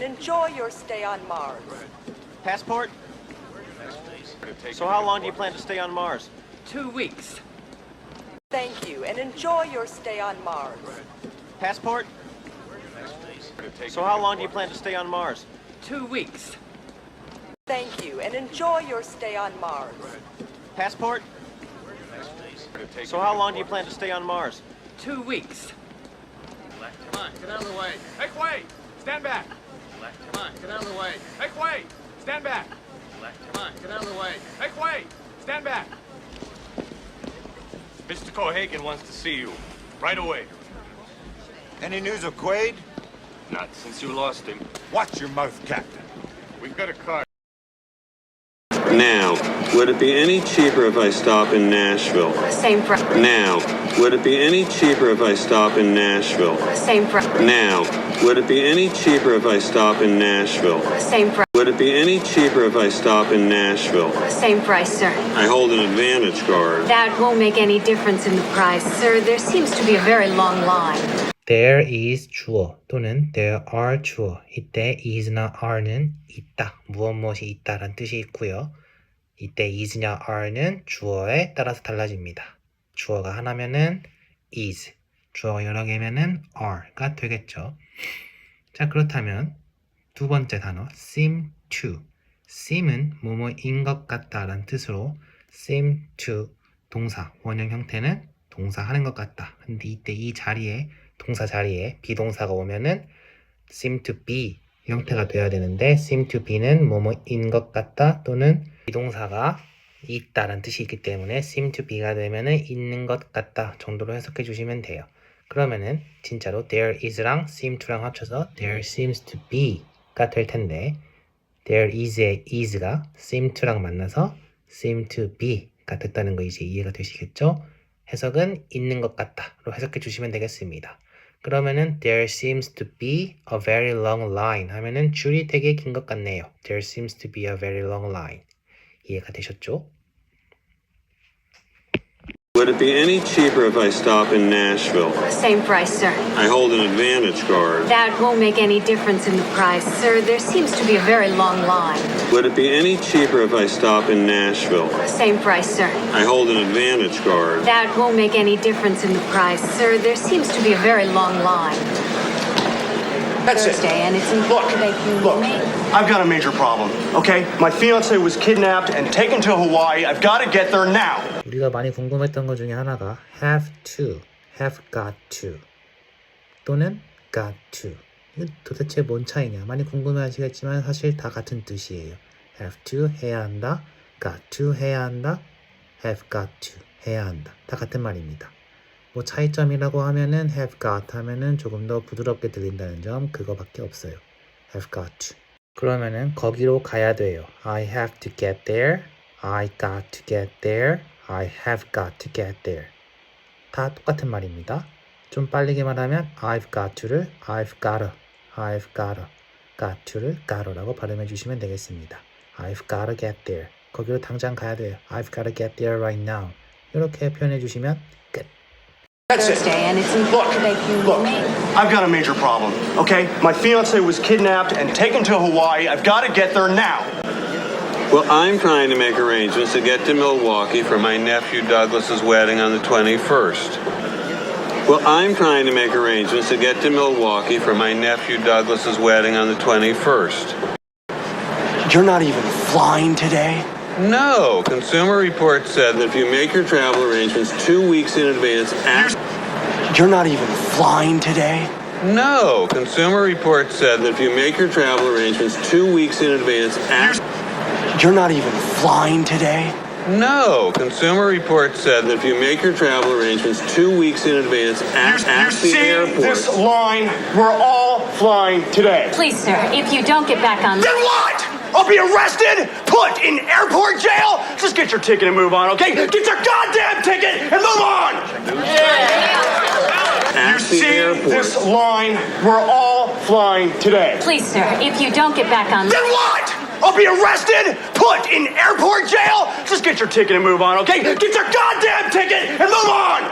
enjoy your stay on Mars. Passport? So how long do you plan to stay on Mars? 2 weeks. Thank you, and enjoy your stay on Mars. Passport? So how long do you plan to stay on Mars? 2 weeks. Thank you, and enjoy your stay on Mars. Passport? So how long do you plan to stay on Mars? 2 weeks. Come on, get out of the way. Make way! Stand back! Come on, get out of the way. Make way! Stand back! Come on, get out of the way. Make way! Stand back! Mr. Cohagen wants to see you. Right away. Any news of Quaid? Not since you lost him. Watch your mouth, Captain. We've got a car. Now, would it be any cheaper if I stop in Nashville? Same price. Now, would it be any cheaper if I stop in Nashville? Same price. Now, would it be any cheaper if I stop in Nashville? Same price. Would it be any cheaper if I stop in Nashville? Same price, sir. I hold an advantage card. That won't make any difference in the price, sir. There seems to be a very long line. There is 주어 또는 there are 주어. 이때 is나 are는 있다, 무엇이 있다란 뜻이 있고요. 이때 is냐 are는 주어에 따라서 달라집니다. 주어가 하나면은 is, 주어가 여러 개면은 are가 되겠죠. 자, 그렇다면 두 번째 단어 seem to. seem은 뭐뭐인 것 같다라는 뜻으로 seem to 동사, 원형 형태는 동사 하는 것 같다. 근데 이때 이 자리에 동사 자리에 비동사가 오면은 seem to be 형태가 되어야 되는데 seem to be는 뭐뭐인 것 같다 또는 비동사가 있다라는 뜻이 있기 때문에 seem to be가 되면은 있는 것 같다 정도로 해석해 주시면 돼요. 그러면은 진짜로 there is랑 seem to랑 합쳐서 there seems to be가 될 텐데 there is의 is가 seem to랑 만나서 seem to be가 됐다는 거 이제 이해가 되시겠죠? 해석은 있는 것 같다로 해석해 주시면 되겠습니다. 그러면은 there seems to be a very long line 하면은 줄이 되게 긴 것 같네요. There seems to be a very long line. 이해가 되셨죠? Would it be any cheaper if I stop in Nashville? Same price, sir. I hold an advantage card. That won't make any difference in the price, sir. There seems to be a very long line. Would it be any cheaper if I stop in Nashville? Same price, sir. I hold an advantage card. That won't make any difference in the price, sir. There seems to be a very long line. That's Thursday, and it's important that you meet. I've got a major problem, okay? My fiance was kidnapped and taken to Hawaii. I've got to get there now. 우리가 많이 궁금했던 것 중에 하나가 have to, have got to 또는 got to. 이건 도대체 뭔 차이냐? 많이 궁금해하시겠지만 사실 다 같은 뜻이에요. have to 해야 한다, got to 해야 한다, have got to 해야 한다. 다 같은 말입니다. 뭐 차이점이라고 하면은 have got 하면은 조금 더 부드럽게 들린다는 점 그거밖에 없어요. have got to. 그러면은 거기로 가야 돼요. I have to get there. I got to get there. I have got to get there. 다 똑같은 말입니다. 좀 빠르게 말하면 I've got to를 I've gotta, I've gotta, got to를 gotto라고 발음해 주시면 되겠습니다. I've gotta get there. 거기로 당장 가야 돼요. I've gotta get there right now. 이렇게 표현해 주시면 끝. That's it. Thursday, and it's important that you meet. I've got a major problem, okay? My fiance was kidnapped and taken to Hawaii. I've got to get there now. Well, I'm trying to make arrangements to get to Milwaukee for my nephew Douglas's wedding on the 21st. Well, I'm trying to make arrangements to get to Milwaukee for my nephew Douglas's wedding on the 21st. You're not even flying today? No, Consumer Reports said that if you make your travel arrangements 2 weeks in advance, You're not even flying today? No, Consumer Reports said that if you make your travel arrangements 2 weeks in advance, You're not even flying today? No, Consumer Reports said that if you make your travel arrangements 2 weeks in advance, You at the see airport. this line? We're all flying today. Please, sir, if you don't get back on... Then what? I'll be arrested, put in airport jail. Just get your ticket and move on, okay? Get your goddamn ticket and move on. You see this line? We're all flying today. Please, sir, if you don't get back on... Then what? I'll be arrested, put in airport jail. Just get your ticket and move on, okay? Get your goddamn ticket and move on.